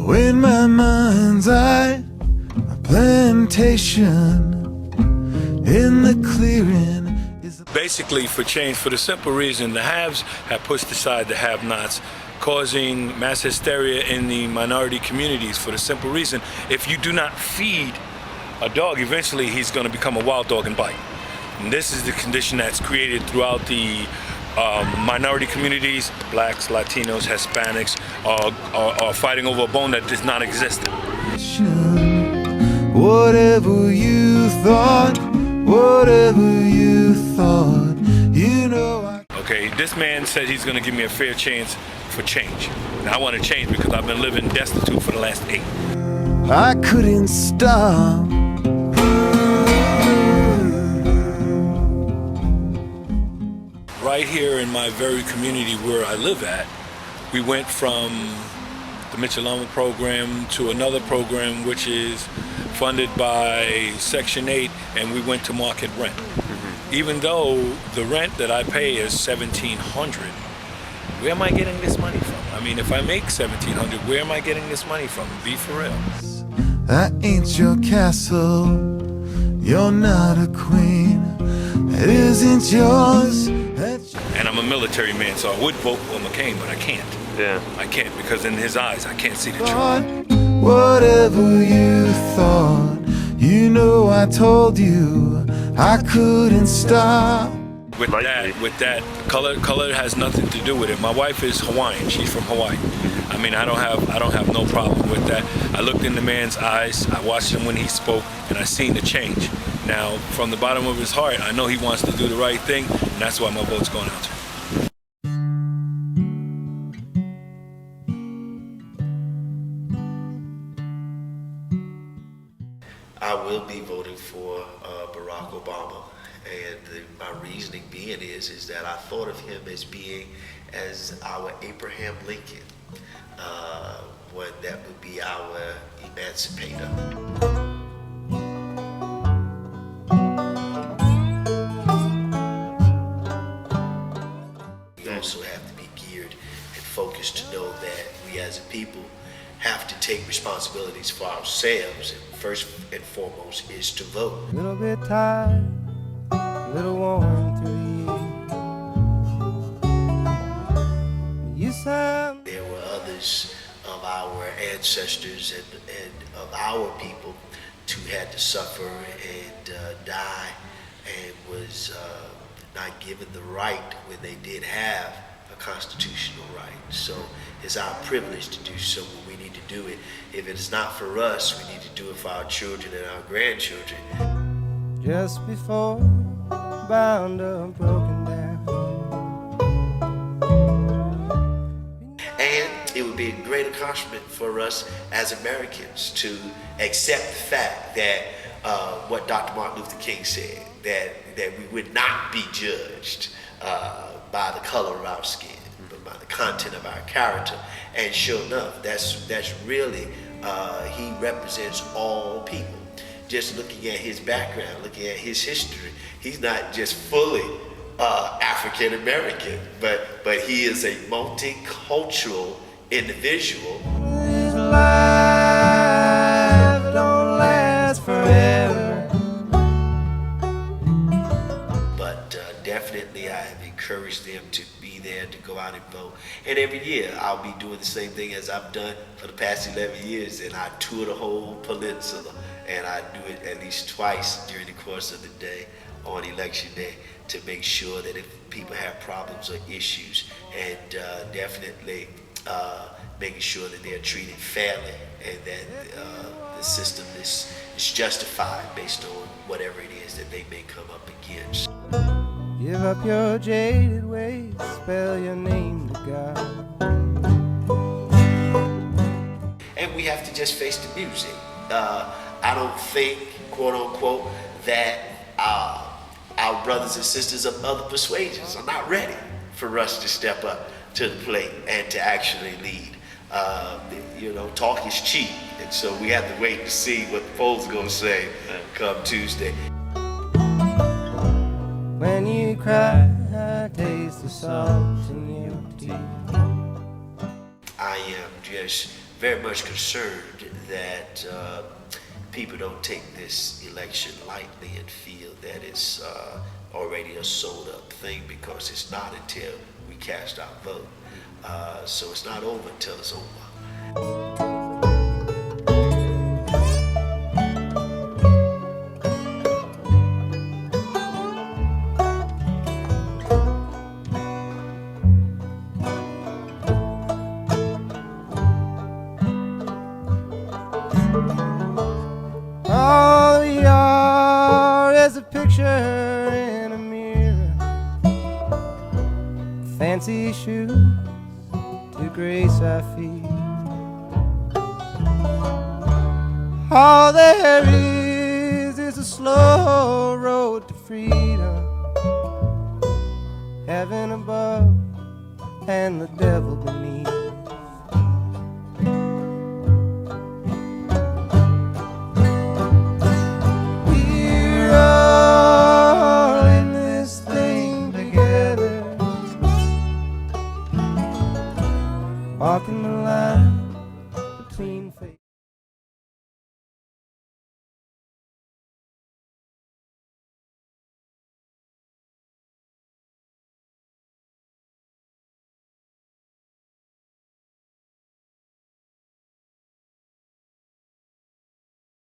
When my mind's eye, a plantation in the clearing is basically for change, for the simple reason the haves have pushed aside the have-nots, causing mass hysteria in the minority communities. For the simple reason, if you do not feed a dog, eventually he's going to become a wild dog and bite. And this is the condition that's created throughout the minority communities. Blacks, Latinos, Hispanics are fighting over a bone that does not exist. whatever you thought, you know Okay, this man said he's going to give me a fair chance for change. And I want to change because I've been living destitute for the last 8. I couldn't stop. Right here in my very community where I live at, we went from the Mitchell program to another program which is funded by Section 8, and we went to market rent. Even though the rent that I pay is $1,700, where am I getting this money from? I mean, if I make $1,700, where am I getting this money from? Be for real. That ain't your castle. You're not a queen. It isn't yours. And I'm a military man, so I would vote for McCain, but I can't. Yeah. I can't, because in his eyes, I can't see the truth. Whatever you thought, you know I told you I couldn't stop. With that, color has nothing to do with it. My wife is Hawaiian. She's from Hawaii. I mean, I don't have no problem with that. I looked in the man's eyes, I watched him when he spoke, and I seen the change. Now, from the bottom of his heart, I know he wants to do the right thing, and that's why my vote's going out to him. I will be voting for Barack Obama, and my reasoning being is that I thought of him as being as our Abraham Lincoln, one that would be our emancipator. We also have to be geared and focused to know that we as a people have to take responsibilities for ourselves, and first and foremost is to vote. A little bit tired, a little worn through you. There were others of our ancestors and of our people who had to suffer and die and was not given the right when they did have a constitutional right. So it's our privilege to do so when we need to do it. If it is not for us, we need to do it for our children and our grandchildren. Just before bound up, broken down. And it would be a great accomplishment for us as Americans to accept the fact that what Dr. Martin Luther King said, that we would not be judged by the color of our skin, but by the content of our character. And sure enough, that's really, he represents all people. Just looking at his background, looking at his history, he's not just fully African American, but he is a multicultural individual. This life don't last forever. But definitely I have encouraged them to be there, to go out and vote. And every year I'll be doing the same thing as I've done for the past 11 years, and I tour the whole peninsula, and I do it at least twice during the course of the day on election day to make sure that if people have problems or issues, and definitely making sure that they're treated fairly and that the system is justified based on whatever it is that they may come up against. Give up your jaded ways, spell your name to God. And we have to just face the music. I don't think, quote unquote, that our brothers and sisters of other persuasions are not ready for us to step up to the plate and to actually lead. Talk is cheap, and so we have to wait to see what the polls are going to say come Tuesday. When you cry, I taste the salt in your teeth. I am just very much concerned that people don't take this election lightly and feel that it's already a sold up thing, because it's not until we cast our vote. So it's not over until it's over. All we are is a picture in a mirror, fancy shoes to grace our feet. All there is a slow road to freedom, heaven above and the devil beneath. Walking the